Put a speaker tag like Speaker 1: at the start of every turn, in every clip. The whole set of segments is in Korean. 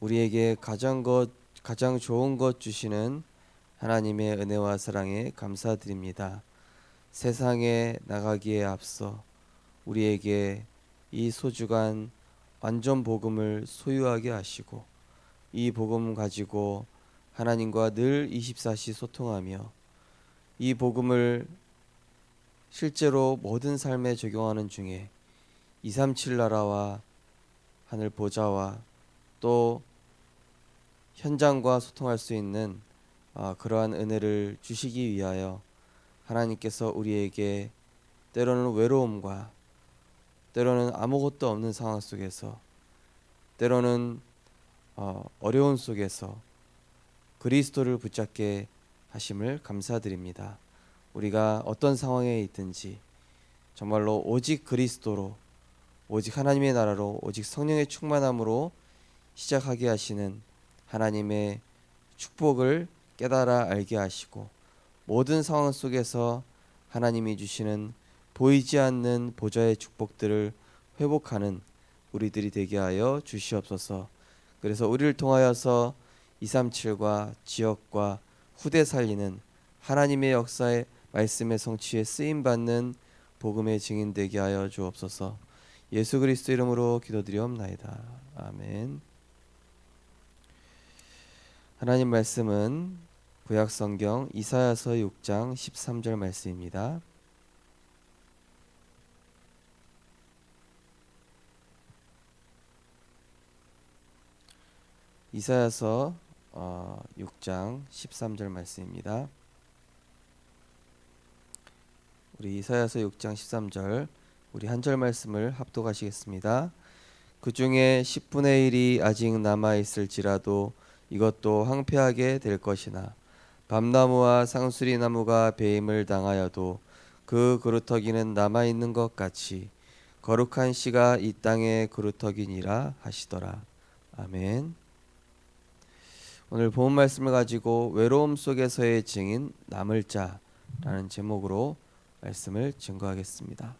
Speaker 1: 우리에게 가장 좋은 것 주시는 하나님의 은혜와 사랑에 감사드립니다. 세상에 나가기에 앞서 우리에게 이 소중한 완전 복음을 소유하게 하시고 이 복음 가지고 하나님과 늘 24시 소통하며 이 복음을 실제로 모든 삶에 적용하는 중에 237 나라와 하늘 보좌와 또 현장과 소통할 수 있는 그러한 은혜를 주시기 위하여 하나님께서 우리에게 때로는 외로움과 때로는 아무것도 없는 상황 속에서 때로는 어려운 속에서 그리스도를 붙잡게 하심을 감사드립니다. 우리가 어떤 상황에 있든지 정말로 오직 그리스도로 오직 하나님의 나라로 오직 성령의 충만함으로 시작하게 하시는 하나님의 축복을 깨달아 알게 하시고 모든 상황 속에서 하나님이 주시는 보이지 않는 보좌의 축복들을 회복하는 우리들이 되게 하여 주시옵소서. 그래서 우리를 통하여서 237과 지역과 후대 살리는 하나님의 역사의 말씀의 성취에 쓰임 받는 복음의 증인 되게 하여 주옵소서. 예수 그리스도 이름으로 기도드리옵나이다. 아멘. 하나님 말씀은 구약 성경 이사야서 6장 13절 말씀입니다. 이사야서 6장 13절 말씀입니다. 우리 이사야서 6장 13절 우리 한 절 말씀을 합독하시겠습니다. 그 중에 10분의 1이 아직 남아 있을지라도 이것도 황폐하게 될 것이나 밤나무와 상수리 나무가 배임을 당하여도 그 그루터기는 남아 있는 것 같이 거룩한 씨가 이 땅의 그루터기니라 하시더라. 아멘. 오늘 본 말씀을 가지고 외로움 속에서의 증인 남을 자라는 제목으로 말씀을 증거하겠습니다.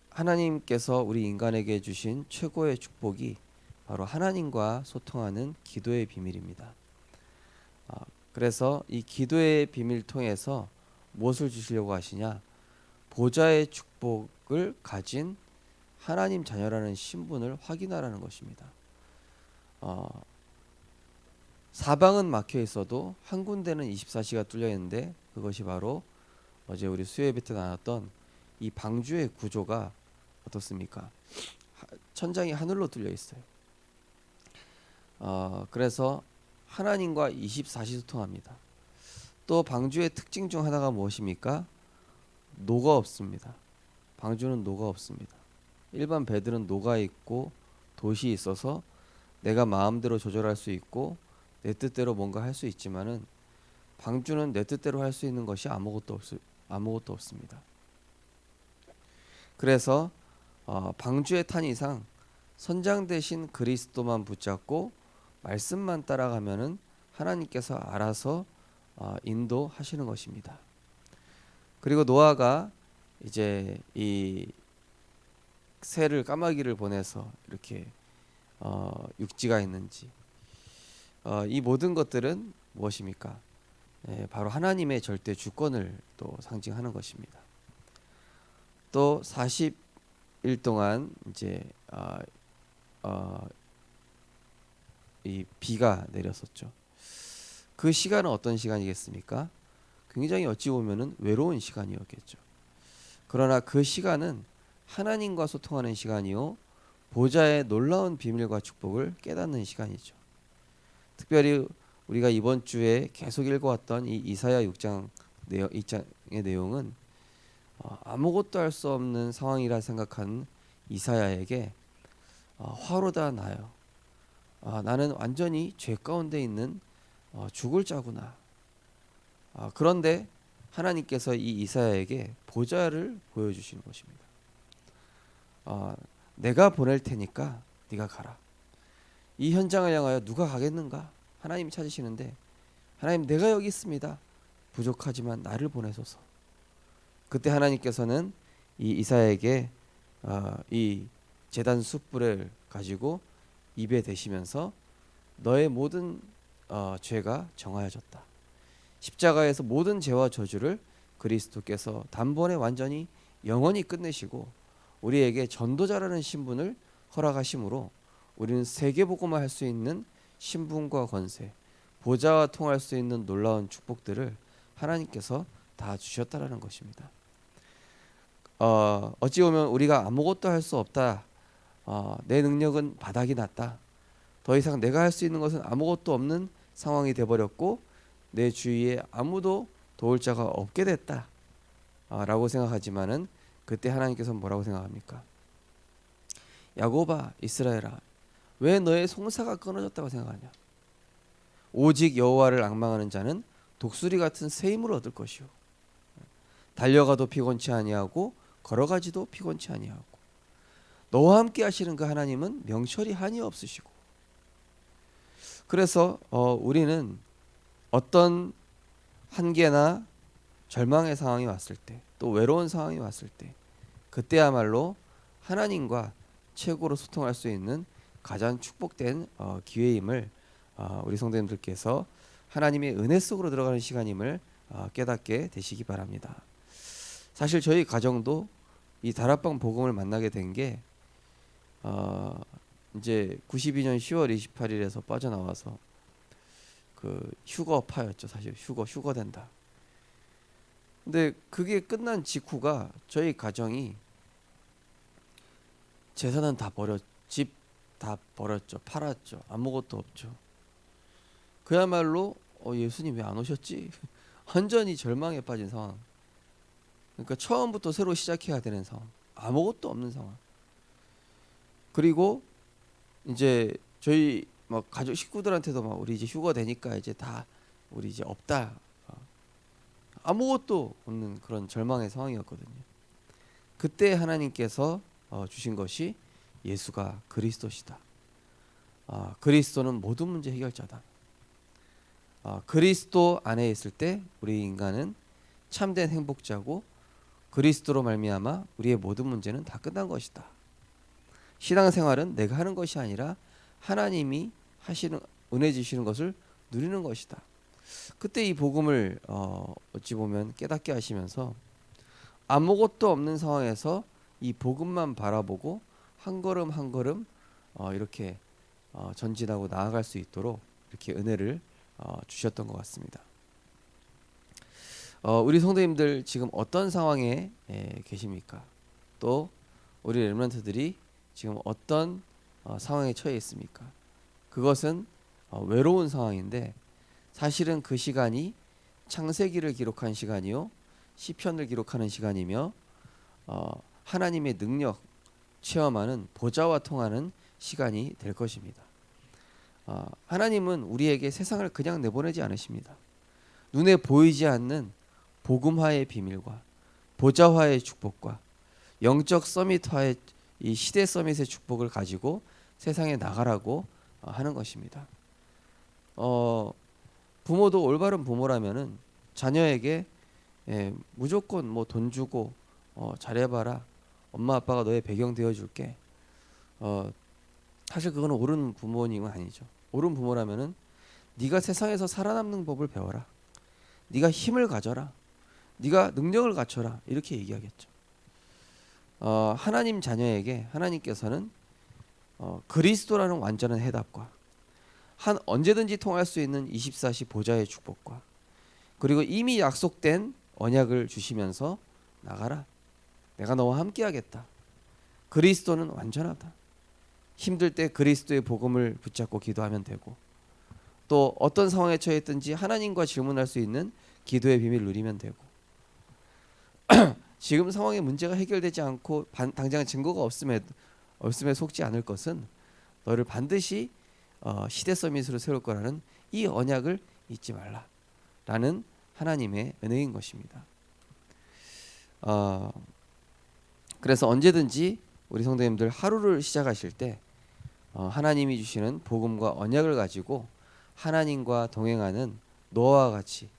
Speaker 1: 하나님께서 우리 인간에게 주신 최고의 축복이 바로 하나님과 소통하는 기도의 비밀입니다. 그래서 이 기도의 비밀 통해서 무엇을 주시려고 하시냐? 보좌의 축복을 가진 하나님 자녀라는 신분을 확인하라는 것입니다. 사방은 막혀 있어도 한 군데는 24시가 뚫려 있는데 그것이 바로 어제 우리 수요예배 때 나눴던 이 방주의 구조가 어떻습니까? 천장이 하늘로 뚫려 있어요. 그래서 하나님과 24시 소통합니다. 또 방주의 특징 중 하나가 무엇입니까? 노가 없습니다. 방주는 노가 없습니다. 일반 배들은 노가 있고 돛이 있어서 내가 마음대로 조절할 수 있고 내 뜻대로 뭔가 할 수 있지만은 방주는 내 뜻대로 할 수 있는 것이 아무것도 없습니다. 그래서 방주에 탄 이상 선장 대신 그리스도만 붙잡고 말씀만 따라가면은 하나님께서 알아서 인도하시는 것입니다. 그리고 노아가 이제 이 새를 까마귀를 보내서 이렇게 육지가 있는지 이 모든 것들은 무엇입니까? 바로 하나님의 절대 주권을 또 상징하는 것입니다. 또 40일 동안 이제 이 비가 내렸었죠. 그 시간은 어떤 시간이겠습니까? 굉장히 어찌 보면은 외로운 시간이었겠죠. 그러나 그 시간은 하나님과 소통하는 시간이요 보좌의 놀라운 비밀과 축복을 깨닫는 시간이죠. 특별히 우리가 이번 주에 계속 읽어왔던 이 이사야 6장의 내용은 아무것도 할 수 없는 상황이라 생각한 이사야에게 화로다 나요. 나는 완전히 죄 가운데 있는 죽을 자구나. 그런데 하나님께서 이 이사야에게 보좌를 보여주시는 것입니다. 내가 보낼 테니까 네가 가라. 이 현장을 향하여 누가 가겠는가? 하나님이 찾으시는데 하나님 내가 여기 있습니다. 부족하지만 나를 보내소서. 그때 하나님께서는 이 이사야에게 이 제단 숯불을 가지고 입에 대시면서 너의 모든 죄가 정하여졌다. 십자가에서 모든 죄와 저주를 그리스도께서 단번에 완전히 영원히 끝내시고 우리에게 전도자라는 신분을 허락하심으로 우리는 세계복음화 할 수 있는 신분과 권세, 보좌와 통할 수 있는 놀라운 축복들을 하나님께서 다 주셨다라는 것입니다. 어찌 보면 우리가 아무것도 할 수 없다. 내 능력은 바닥이 났다. 더 이상 내가 할 수 있는 것은 아무것도 없는 상황이 되어버렸고 내 주위에 아무도 도울 자가 없게 됐다 라고 생각하지만은 그때 하나님께서는 뭐라고 생각합니까? 야곱아 이스라엘아 왜 너의 송사가 끊어졌다고 생각하냐? 오직 여호와를 앙망하는 자는 독수리 같은 새 힘을 얻을 것이요 달려가도 피곤치 아니하고 걸어가지도 피곤치 아니하고 너와 함께 하시는 그 하나님은 명철이 한이 없으시고. 그래서 우리는 어떤 한계나 절망의 상황이 왔을 때, 또 외로운 상황이 왔을 때, 그때야말로 하나님과 최고로 소통할 수 있는 가장 축복된 기회임을 우리 성도님들께서 하나님의 은혜 속으로 들어가는 시간임을 깨닫게 되시기 바랍니다. 사실 저희 가정도 이 다락방 복음을 만나게 된 게 이제 92년 10월 28일에서 빠져나와서 그 휴거파였죠. 사실 휴거된다. 근데 그게 끝난 직후가 저희 가정이 재산은 다 집 다 버렸죠. 팔았죠. 아무것도 없죠. 그야말로 예수님 왜 안 오셨지? 완전히 절망에 빠진 상황. 그러니까 처음부터 새로 시작해야 되는 상황. 아무것도 없는 상황. 그리고 이제 저희 막 가족 식구들한테도 막 우리 이제 휴가 되니까 이제 다 우리 이제 없다. 아무것도 없는 그런 절망의 상황이었거든요. 그때 하나님께서 주신 것이 예수가 그리스도시다. 그리스도는 모든 문제 해결자다. 그리스도 안에 있을 때 우리 인간은 참된 행복자고 그리스도로 말미암아 우리의 모든 문제는 다 끝난 것이다. 신앙생활은 내가 하는 것이 아니라 하나님이 하시는 은혜 주시는 것을 누리는 것이다. 그때 이 복음을 어찌 보면 깨닫게 하시면서 아무것도 없는 상황에서 이 복음만 바라보고 한 걸음 한 걸음 이렇게 전진하고 나아갈 수 있도록 이렇게 은혜를 주셨던 것 같습니다. 우리 성도님들 지금 어떤 상황에 계십니까? 또 우리 렘넌트들이 지금 어떤 상황에 처해 있습니까? 그것은 외로운 상황인데 사실은 그 시간이 창세기를 기록한 시간이요 시편을 기록하는 시간이며 하나님의 능력 체험하는 보좌와 통하는 시간이 될 것입니다. 하나님은 우리에게 세상을 그냥 내보내지 않으십니다. 눈에 보이지 않는 복음화의 비밀과 보좌화의 축복과 영적 서밋화의 이 시대 서밋의 축복을 가지고 세상에 나가라고 하는 것입니다. 부모도 올바른 부모라면은 자녀에게 무조건 뭐 돈 주고 잘해봐라. 엄마 아빠가 너의 배경 되어줄게. 사실 그거는 옳은 부모님은 아니죠. 옳은 부모라면은 네가 세상에서 살아남는 법을 배워라. 네가 힘을 가져라. 네가 능력을 갖춰라. 이렇게 얘기하겠죠. 하나님 자녀에게 하나님께서는 그리스도라는 완전한 해답과 언제든지 통할 수 있는 24시 보좌의 축복과 그리고 이미 약속된 언약을 주시면서 나가라. 내가 너와 함께하겠다. 그리스도는 완전하다. 힘들 때 그리스도의 복음을 붙잡고 기도하면 되고 또 어떤 상황에 처했든지 하나님과 질문할 수 있는 기도의 비밀을 누리면 되고 지금 상황의 문제가 해결되지 않고 당장 증거가 없음에 속지 않을 것은 너를 반드시 시대 서밋으로 세울 거라는 이 언약을 잊지 말라라는 하나님의 은혜인 것입니다. 그래서 언제든지 우리 성도님들 하루를 시작하실 때 하나님이 주시는 복음과 언약을 가지고 하나님과 동행하는 노아와 같이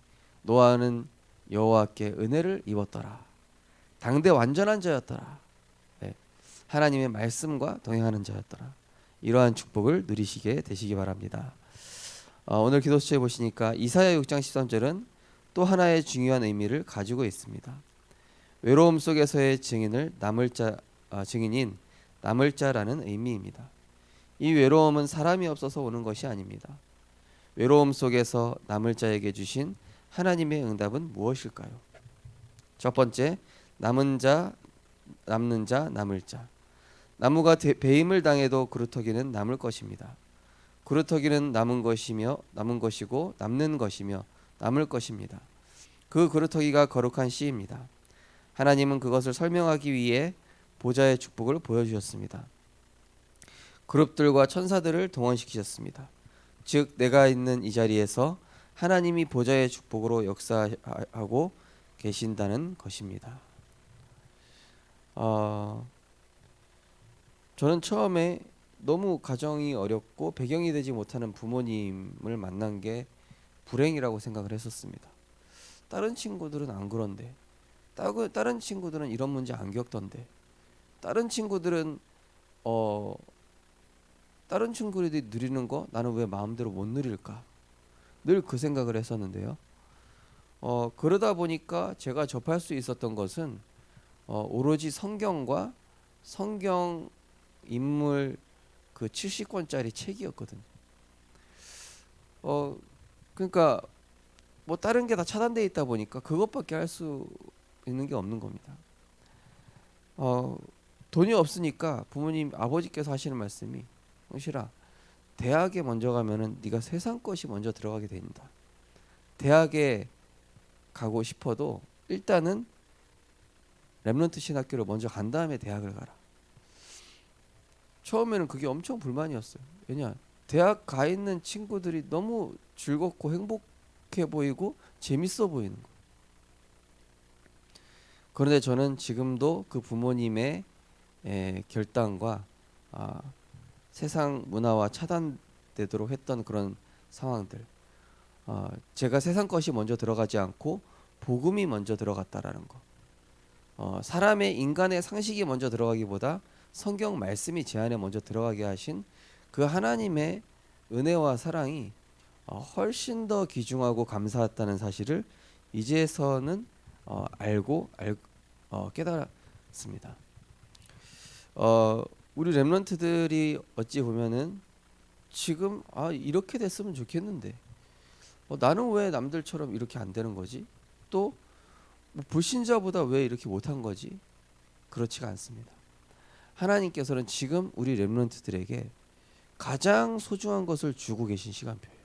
Speaker 1: 노아는 여호와께 은혜를 입었더라. 당대 완전한 자였더라. 하나님의 말씀과 동행하는 자였더라. 이러한 축복을 누리시게 되시기 바랍니다. 오늘 기도수에 보시니까 이사야 6장 13절은 또 하나의 중요한 의미를 가지고 있습니다. 외로움 속에서의 증인인 남을 자라는 의미입니다. 이 외로움은 사람이 없어서 오는 것이 아닙니다. 외로움 속에서 남을 자에게 주신 하나님의 응답은 무엇일까요? 첫 번째, 남는 자, 남을 자. 나무가 배임을 당해도 그루터기는 남을 것입니다. 그루터기는 남은 것이고 남는 것이며 남을 것입니다. 그 그루터기가 거룩한 씨입니다. 하나님은 그것을 설명하기 위해 보좌의 축복을 보여주셨습니다. 그룹들과 천사들을 동원시키셨습니다. 즉 내가 있는 이 자리에서 하나님이 보좌의 축복으로 역사하고 계신다는 것입니다. 저는 처음에 너무 가정이 어렵고 배경이 되지 못하는 부모님을 만난 게 불행이라고 생각을 했었습니다. 다른 친구들은 안 그런데, 다른 친구들은 이런 문제 안 겪던데, 다른 친구들이 누리는 거 나는 왜 마음대로 못 누릴까? 늘 그 생각을 했었는데요. 그러다 보니까 제가 접할 수 있었던 것은 오로지 성경과 성경 인물 그 70권짜리 책이었거든요. 그러니까 뭐 다른 게 다 차단되어 있다 보니까 그것밖에 할 수 있는 게 없는 겁니다. 돈이 없으니까 부모님 아버지께서 하시는 말씀이 형실아 대학에 먼저 가면은 네가 세상 것이 먼저 들어가게 된다. 대학에 가고 싶어도 일단은 렘넌트 신학교를 먼저 간 다음에 대학을 가라. 처음에는 그게 엄청 불만이었어요. 왜냐 대학 가 있는 친구들이 너무 즐겁고 행복해 보이고 재밌어 보이는 거. 그런데 저는 지금도 그 부모님의 결단과 세상 문화와 차단되도록 했던 그런 상황들, 제가 세상 것이 먼저 들어가지 않고 복음이 먼저 들어갔다라는 거, 사람의 인간의 상식이 먼저 들어가기보다 성경 말씀이 제 안에 먼저 들어가게 하신 그 하나님의 은혜와 사랑이 훨씬 더 귀중하고 감사했다는 사실을 이제서는 깨달았습니다. 우리 렘넌트들이 어찌 보면은 지금 이렇게 됐으면 좋겠는데 나는 왜 남들처럼 이렇게 안 되는 거지? 또 뭐 불신자보다 왜 이렇게 못한 거지? 그렇지가 않습니다. 하나님께서는 지금 우리 렘넌트들에게 가장 소중한 것을 주고 계신 시간표예요.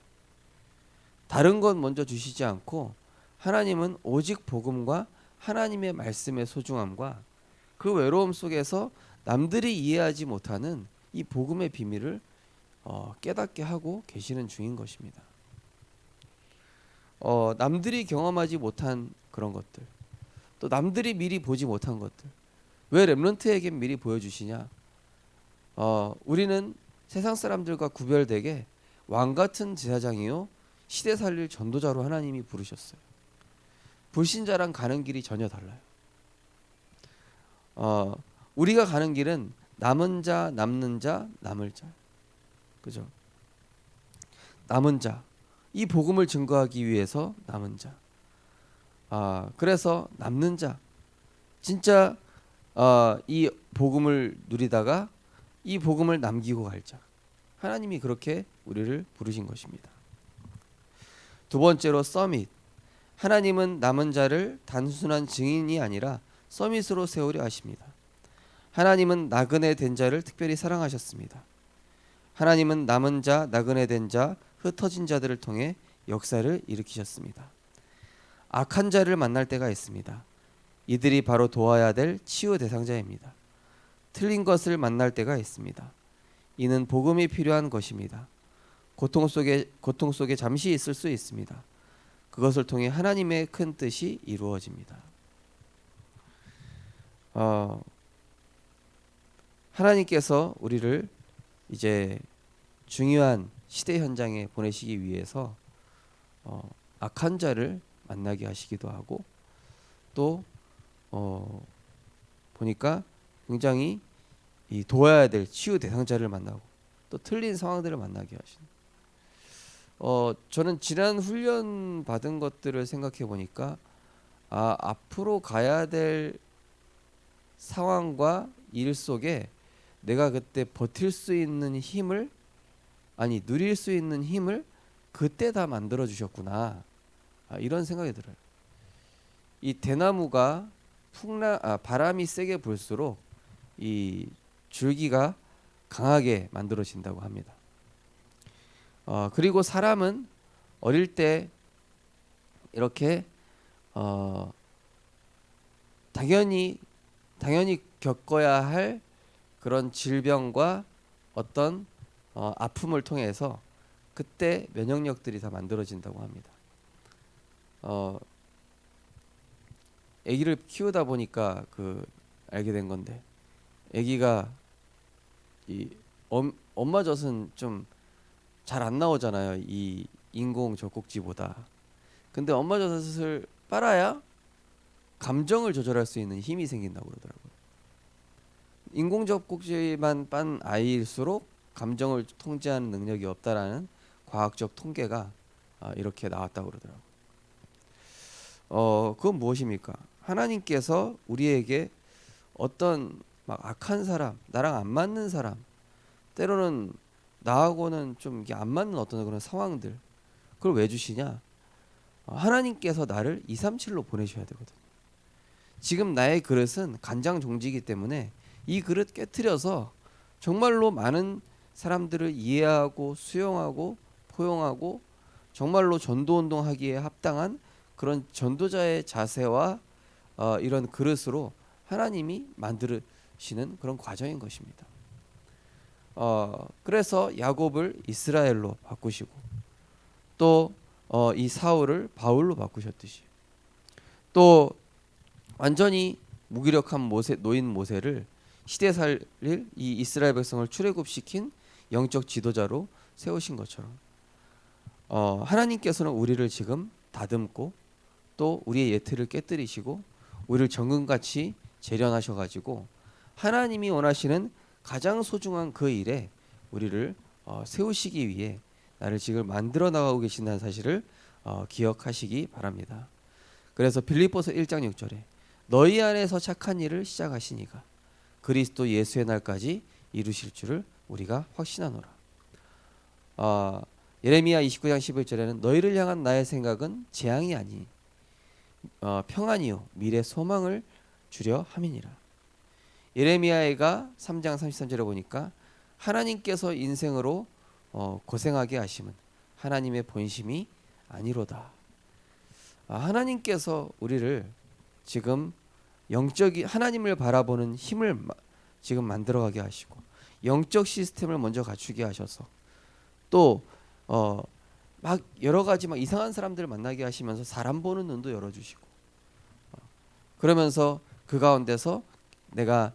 Speaker 1: 다른 건 먼저 주시지 않고 하나님은 오직 복음과 하나님의 말씀의 소중함과 그 외로움 속에서 남들이 이해하지 못하는 이 복음의 비밀을 깨닫게 하고 계시는 중인 것입니다. 남들이 경험하지 못한 그런 것들, 또 남들이 미리 보지 못한 것들, 왜 렘넌트에게 미리 보여주시냐? 우리는 세상 사람들과 구별되게 왕 같은 제사장이요 시대 살릴 전도자로 하나님이 부르셨어요. 불신자랑 가는 길이 전혀 달라요. 우리가 가는 길은 남은 자, 남는 자, 남을 자, 그죠? 남은 자, 이 복음을 증거하기 위해서 남은 자. 그래서 남는 자, 진짜 이 복음을 누리다가 이 복음을 남기고 갈 자. 하나님이 그렇게 우리를 부르신 것입니다. 두 번째로 서밋. 하나님은 남은 자를 단순한 증인이 아니라 서밋으로 세우려 하십니다. 하나님은 나그네 된 자를 특별히 사랑하셨습니다. 하나님은 남은 자, 나그네 된 자, 흩어진 자들을 통해 역사를 일으키셨습니다. 악한 자를 만날 때가 있습니다. 이들이 바로 도와야 될 치유 대상자입니다. 틀린 것을 만날 때가 있습니다. 이는 복음이 필요한 것입니다. 고통 속에 잠시 있을 수 있습니다. 그것을 통해 하나님의 큰 뜻이 이루어집니다. 하나님께서 우리를 이제 중요한 시대 현장에 보내시기 위해서 악한 자를 만나게 하시기도 하고 또 보니까 굉장히 이 도와야 될 치유 대상자를 만나고 또 틀린 상황들을 만나게 하시는. 저는 지난 훈련 받은 것들을 생각해 보니까 앞으로 가야 될 상황과 일 속에 내가 그때 버틸 수 있는 힘을 누릴 수 있는 힘을 그때 다 만들어 주셨구나. 이런 생각이 들어요. 이 대나무가 바람이 세게 불수록 이 줄기가 강하게 만들어진다고 합니다. 그리고 사람은 어릴 때 이렇게 당연히 겪어야 할 그런 질병과 어떤 아픔을 통해서 그때 면역력들이 다 만들어진다고 합니다. 아기를 키우다 보니까 알게 된 건데, 아기가 이 엄마 젖은 좀 잘 안 나오잖아요. 이 인공 젖꼭지보다. 근데 엄마 젖을 빨아야 감정을 조절할 수 있는 힘이 생긴다고 그러더라고요. 인공 젖꼭지만 빤 아이일수록 감정을 통제하는 능력이 없다라는 과학적 통계가 이렇게 나왔다고 그러더라고요. 그건 무엇입니까? 하나님께서 우리에게 어떤 막 악한 사람, 나랑 안 맞는 사람, 때로는 나하고는 좀 이게 안 맞는 어떤 그런 상황들, 그걸 왜 주시냐? 하나님께서 나를 237로 보내셔야 되거든요. 지금 나의 그릇은 간장 종지이기 때문에 이 그릇 깨트려서 정말로 많은 사람들을 이해하고 수용하고 포용하고 정말로 전도운동하기에 합당한 그런 전도자의 자세와 이런 그릇으로 하나님이 만드시는 그런 과정인 것입니다. 그래서 야곱을 이스라엘로 바꾸시고 또 이 사울을 바울로 바꾸셨듯이 또 완전히 무기력한 노인 모세를 시대 살릴 이 이스라엘 백성을 출애굽시킨 영적 지도자로 세우신 것처럼 하나님께서는 우리를 지금 다듬고 또 우리의 예틀을 깨뜨리시고 우리를 정금같이 재련하셔가지고 하나님이 원하시는 가장 소중한 그 일에 우리를 세우시기 위해 나를 지금 만들어 나가고 계신다는 사실을 기억하시기 바랍니다. 그래서 빌립보서 1장 6절에 너희 안에서 착한 일을 시작하시니가 그리스도 예수의 날까지 이루실 줄을 우리가 확신하노라. 예레미야 29장 11절에는 너희를 향한 나의 생각은 재앙이 아니 평안이요 미래 소망을 주려 함이니라. 예레미야가 3장 33절에 보니까 하나님께서 인생으로 고생하게 하심은 하나님의 본심이 아니로다. 하나님께서 우리를 지금 영적이 하나님을 바라보는 힘을 지금 만들어가게 하시고 영적 시스템을 먼저 갖추게 하셔서 또 막 여러 가지 막 이상한 사람들을 만나게 하시면서 사람 보는 눈도 열어주시고 그러면서 그 가운데서 내가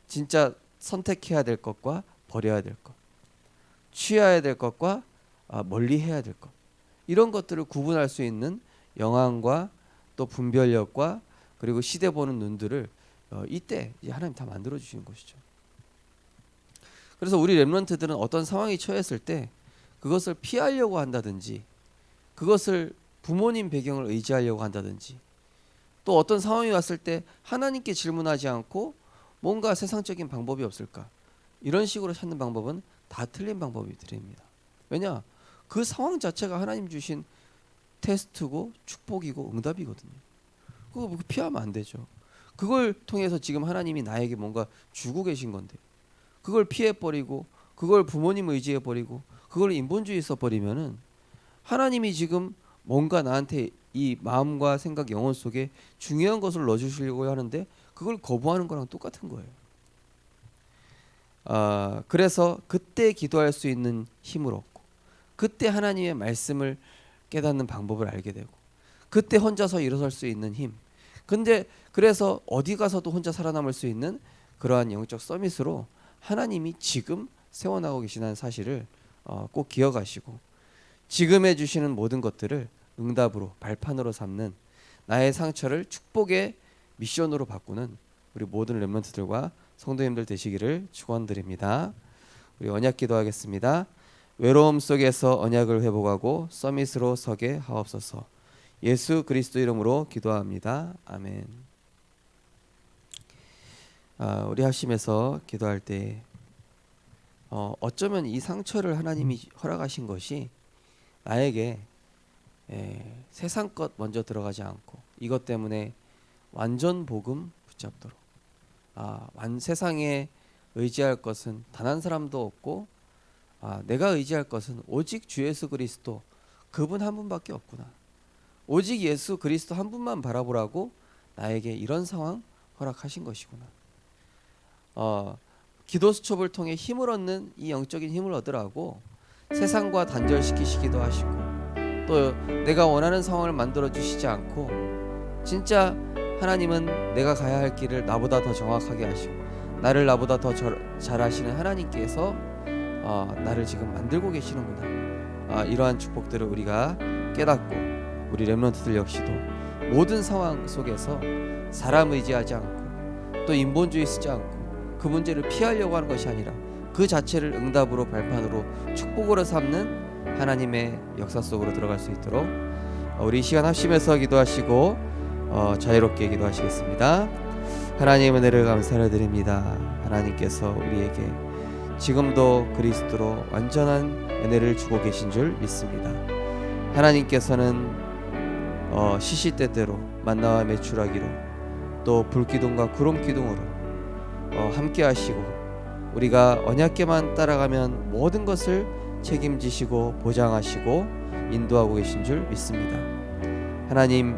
Speaker 1: 진짜 선택해야 될 것과 버려야 될 것, 취해야 될 것과 멀리 해야 될 것, 이런 것들을 구분할 수 있는 영향과 또 분별력과 그리고 시대 보는 눈들을 이때 이제 하나님 다 만들어 주시는 것이죠. 그래서 우리 렘넌트들은 어떤 상황이 처했을 때 그것을 피하려고 한다든지 그것을 부모님 배경을 의지하려고 한다든지 또 어떤 상황이 왔을 때 하나님께 질문하지 않고 뭔가 세상적인 방법이 없을까 이런 식으로 찾는 방법은 다 틀린 방법이 드립니다. 왜냐? 그 상황 자체가 하나님 주신 테스트고 축복이고 응답이거든요. 그거 피하면 안 되죠. 그걸 통해서 지금 하나님이 나에게 뭔가 주고 계신 건데 그걸 피해버리고 그걸 부모님 의지해버리고 그걸 인본주의 써버리면은 하나님이 지금 뭔가 나한테 이 마음과 생각 영혼 속에 중요한 것을 넣어주시려고 하는데 그걸 거부하는 거랑 똑같은 거예요. 그래서 그때 기도할 수 있는 힘을 얻고 그때 하나님의 말씀을 깨닫는 방법을 알게 되고 그때 혼자서 일어설 수 있는 힘. 근데 그래서 어디 가서도 혼자 살아남을 수 있는 그러한 영적 서밋으로 하나님이 지금 세워나가고 계시다는 사실을 꼭 기억하시고 지금 해주시는 모든 것들을 응답으로 발판으로 삼는 나의 상처를 축복의 미션으로 바꾸는 우리 모든 렘넌트들과 성도님들 되시기를 축원드립니다. 우리 언약 기도하겠습니다. 외로움 속에서 언약을 회복하고 서밋으로 서게 하옵소서. 예수 그리스도 이름으로 기도합니다. 아멘. 우리 합심해서 기도할 때 어쩌면 이 상처를 하나님이 허락하신 것이 나에게 세상 것 먼저 들어가지 않고 이것 때문에 완전 복음 붙잡도록 세상에 의지할 것은 단 한 사람도 없고 내가 의지할 것은 오직 주 예수 그리스도 그분 한 분밖에 없구나. 오직 예수 그리스도 한 분만 바라보라고 나에게 이런 상황 허락하신 것이구나. 기도 수첩을 통해 힘을 얻는 이 영적인 힘을 얻으라고 세상과 단절시키시기도 하시고 또 내가 원하는 상황을 만들어 주시지 않고 진짜 하나님은 내가 가야 할 길을 나보다 더 정확하게 하시고 나를 나보다 더 잘 아시는 하나님께서 나를 지금 만들고 계시는구나. 이러한 축복들을 우리가 깨닫고 우리 렘넌트들 역시도 모든 상황 속에서 사람 의지하지 않고 또 인본주의 쓰지 않고 그 문제를 피하려고 하는 것이 아니라 그 자체를 응답으로 발판으로 축복으로 삼는 하나님의 역사 속으로 들어갈 수 있도록 우리 이 시간 합심해서 기도하시고 자유롭게 기도하시겠습니다. 하나님 은혜를 감사를 드립니다. 하나님께서 우리에게 지금도 그리스도로 완전한 은혜를 주고 계신 줄 믿습니다. 하나님께서는 시시때때로 만나와 메추라기로 또 불기둥과 구름기둥으로 함께 하시고 우리가 언약궤만 따라가면 모든 것을 책임지시고 보장하시고 인도하고 계신 줄 믿습니다. 하나님,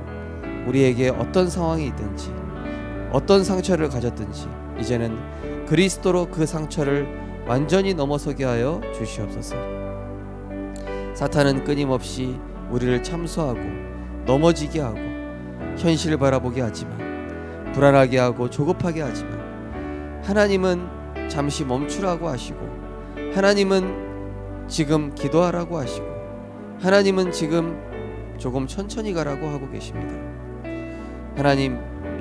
Speaker 1: 우리에게 어떤 상황이 있든지 어떤 상처를 가졌든지 이제는 그리스도로 그 상처를 완전히 넘어서게 하여 주시옵소서. 사탄은 끊임없이 우리를 참소하고 넘어지게 하고 현실을 바라보게 하지만 불안하게 하고 조급하게 하지만 하나님은 잠시 멈추라고 하시고 하나님은 지금 기도하라고 하시고 하나님은 지금 조금 천천히 가라고 하고 계십니다. 하나님,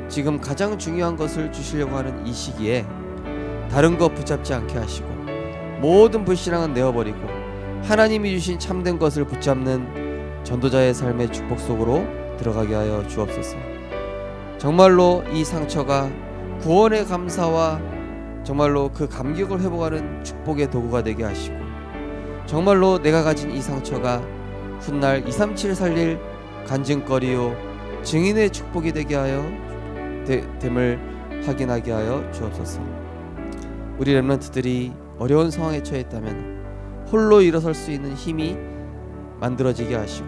Speaker 1: 지금 가장 중요한 것을 주시려고 하는 이 시기에 다른 것 붙잡지 않게 하시고 모든 불신앙은 내어버리고 하나님이 주신 참된 것을 붙잡는 전도자의 삶의 축복 속으로 들어가게 하여 주옵소서. 정말로 이 상처가 구원의 감사와 정말로 그 감격을 회복하는 축복의 도구가 되게 하시고 정말로 내가 가진 이 상처가 훗날 237 살릴 간증거리요 증인의 축복이 되게 하여 됨을 확인하게 하여 주옵소서. 우리 렘넌트들이 어려운 상황에 처했다면 홀로 일어설 수 있는 힘이 만들어지게 하시고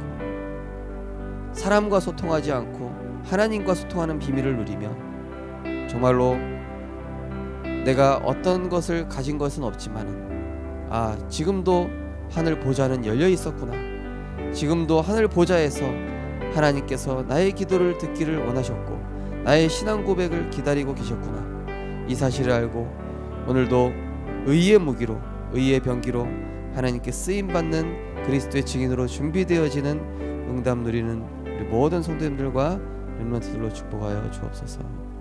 Speaker 1: 사람과 소통하지 않고 하나님과 소통하는 비밀을 누리며 정말로 내가 어떤 것을 가진 것은 없지만 지금도 하늘 보좌는 열려 있었구나. 지금도 하늘 보좌에서 하나님께서 나의 기도를 듣기를 원하셨고 나의 신앙 고백을 기다리고 계셨구나. 이 사실을 알고 오늘도 의의 무기로 의의 병기로 하나님께 쓰임받는 그리스도의 증인으로 준비되어지는 응답 누리는 우리 모든 성도님들과 렘넌트들로 축복하여 주옵소서.